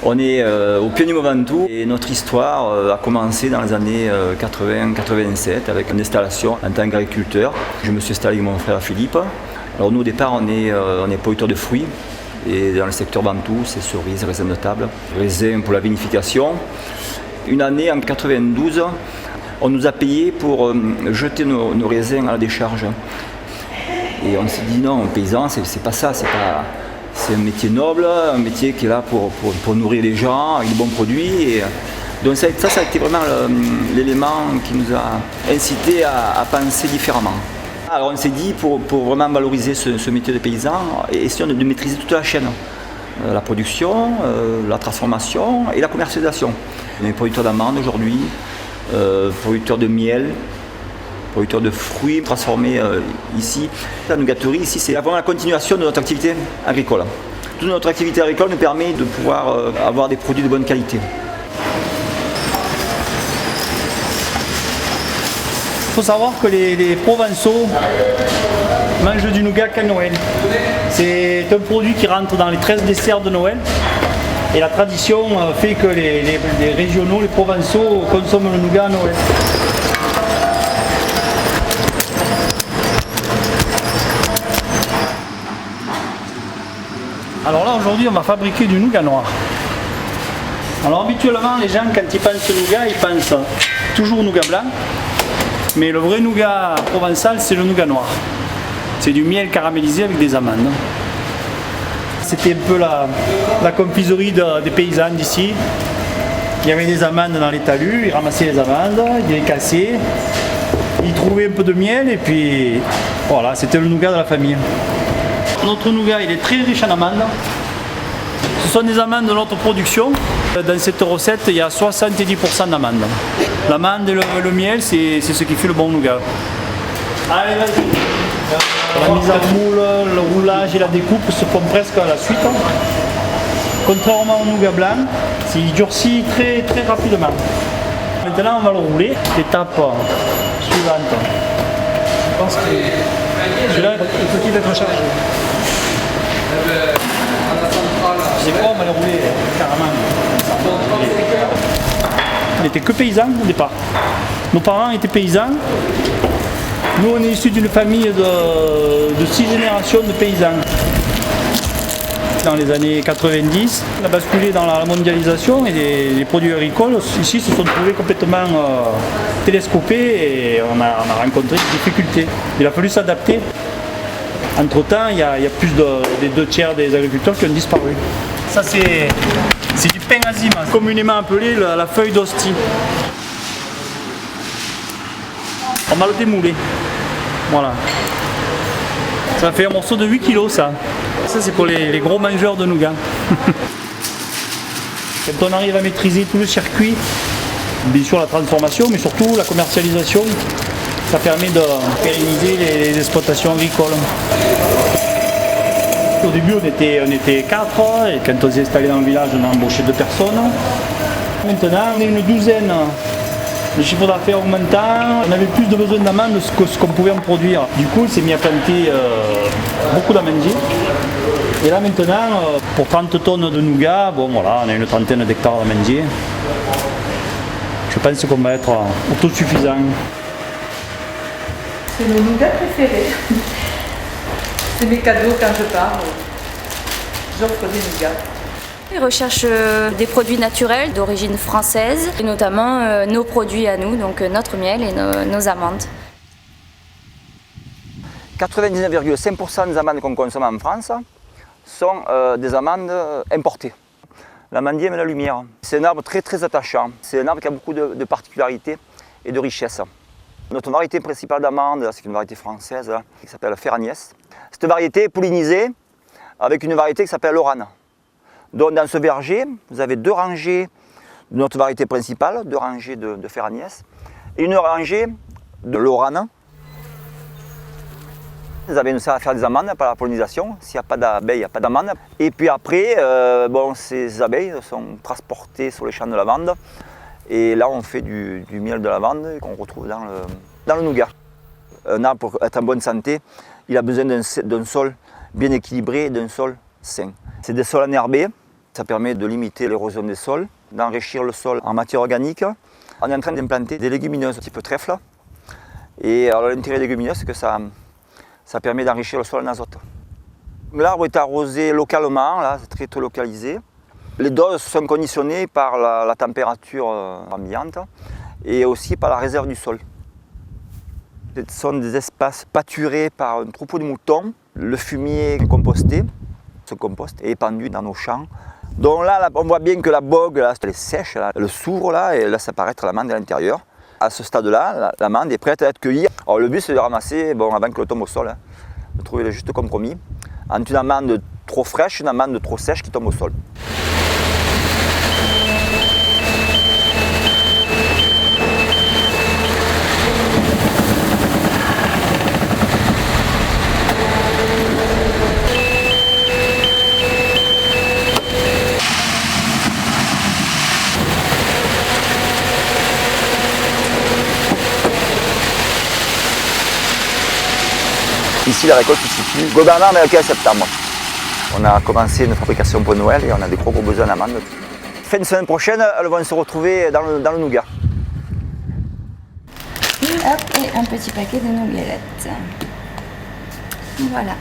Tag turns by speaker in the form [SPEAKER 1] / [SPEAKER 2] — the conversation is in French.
[SPEAKER 1] On est au pied du Mont Ventoux et notre histoire a commencé dans les années 80-87 avec une installation en tant qu'agriculteur. Je me suis installé avec mon frère Philippe. Alors nous au départ on est producteur de fruits et dans le secteur Ventoux c'est cerises, raisins de table, raisins pour la vinification. Une année en 92 on nous a payé pour jeter nos raisins à la décharge. Et on s'est dit non, paysan c'est pas ça, c'est un métier noble, un métier qui est là pour nourrir les gens avec de bons produits. Et donc ça a été vraiment l'élément qui nous a incité à penser différemment. Alors on s'est dit pour vraiment valoriser ce métier de paysan, essayons de maîtriser toute la chaîne. La production, la transformation et la commercialisation. On est producteur d'amandes aujourd'hui, producteur de miel, producteur de fruits transformés ici. La nougaterie ici, c'est vraiment la continuation de notre activité agricole. Toute notre activité agricole nous permet de pouvoir avoir des produits de bonne qualité.
[SPEAKER 2] Il faut savoir que les Provençaux mangent du nougat qu'à Noël. C'est un produit qui rentre dans les 13 desserts de Noël. Et la tradition fait que les régionaux, les Provençaux consomment le nougat à Noël. Alors là aujourd'hui on va fabriquer du nougat noir. Alors habituellement les gens quand ils pensent nougat ils pensent toujours nougat blanc. Mais le vrai nougat provençal c'est le nougat noir. C'est du miel caramélisé avec des amandes. C'était un peu la confiserie des paysans d'ici. Il y avait des amandes dans les talus, ils ramassaient les amandes, ils les cassaient, ils trouvaient un peu de miel et puis voilà, c'était le nougat de la famille. Notre nougat il est très riche en amandes. Ce sont des amandes de notre production. Dans cette recette, il y a 70% d'amandes. L'amande et le miel, c'est ce qui fait le bon nougat. Allez, vas-y. La mise en moule, le roulage et la découpe se font presque à la suite. Contrairement au nougat blanc, il durcit très, très rapidement. Maintenant, on va le rouler. Étape suivante.
[SPEAKER 3] Je pense que celui-là, il faut-il être chargé.
[SPEAKER 2] C'est quoi, on va le rouler carrément. On n'était que paysans au départ. Nos parents étaient paysans. Nous, on est issus d'une famille de 6 générations de paysans. Dans les années 90, on a basculé dans la mondialisation et les produits agricoles ici se sont trouvés complètement télescopés et on a rencontré des difficultés. Il a fallu s'adapter. Entre-temps, il y a plus des 2/3 des agriculteurs qui ont disparu. Ça, c'est du pain azime, communément appelé la feuille d'hostie. On va le démouler. Voilà. Ça fait un morceau de 8 kg, ça. Ça, c'est pour les gros mangeurs de nougat. Quand on arrive à maîtriser tout le circuit, bien sûr la transformation, mais surtout la commercialisation, ça permet de pérenniser les exploitations agricoles. Au début, on était 4 et quand on s'est installé dans le village, on a embauché 2 personnes. Maintenant, on est une douzaine. Le chiffre d'affaires augmentant, on avait plus de besoin d'amandes que ce qu'on pouvait en produire. Du coup, on s'est mis à planter beaucoup d'amandiers. Et là maintenant, pour 30 tonnes de nougat, bon voilà, on a une trentaine d'hectares d'amandiers. Je pense qu'on va être autosuffisant.
[SPEAKER 4] C'est mon nougat préféré. C'est mes cadeaux quand je pars. J'offre des nougats.
[SPEAKER 5] Ils recherchent des produits naturels d'origine française, et notamment nos produits à nous, donc notre miel et nos amandes.
[SPEAKER 1] 99,5% des amandes qu'on consomme en France sont des amandes importées. L'amandier aime la lumière. C'est un arbre très très attachant. C'est un arbre qui a beaucoup de particularités et de richesses. Notre variété principale d'amande, c'est une variété française qui s'appelle Ferragnès. Cette variété est pollinisée avec une variété qui s'appelle l'Orane. Donc dans ce verger, vous avez 2 rangées de notre variété principale, 2 rangées de Ferragnès et une rangée de l'Orane. Les abeilles nous servent à faire des amandes par la pollinisation. S'il n'y a pas d'abeilles, il n'y a pas d'amandes. Et puis après, ces abeilles sont transportées sur les champs de lavande. Et là, on fait du miel de lavande qu'on retrouve dans le nougat. Un arbre, pour être en bonne santé, il a besoin d'un sol bien équilibré et d'un sol sain. C'est des sols enherbés, Ça permet de limiter l'érosion des sols, d'enrichir le sol en matière organique. On est en train d'implanter des légumineuses type trèfle. Et l'intérêt des légumineuses, c'est que ça permet d'enrichir le sol en azote. L'arbre est arrosé localement, là, c'est très localisé. Les doses sont conditionnées par la température ambiante et aussi par la réserve du sol. Ce sont des espaces pâturés par un troupeau de moutons. Le fumier composté, ce compost est épandu dans nos champs. Donc là, on voit bien que la bogue, là, elle est sèche, là, elle s'ouvre là, et là, ça paraît être l'amande à l'intérieur. À ce stade-là, l'amande est prête à être cueillie. Alors, le but, c'est de ramasser avant que le tombe au sol, hein, de trouver le juste compromis entre une amande trop fraîche et une amande trop sèche qui tombe au sol. Ici, la récolte se situe globalement vers le 15 septembre. On a commencé une fabrication pour Noël et on a des gros besoins d'amandes. Fin de semaine prochaine, elles vont se retrouver dans le nougat.
[SPEAKER 5] Hop, et un petit paquet de nougalettes. Voilà.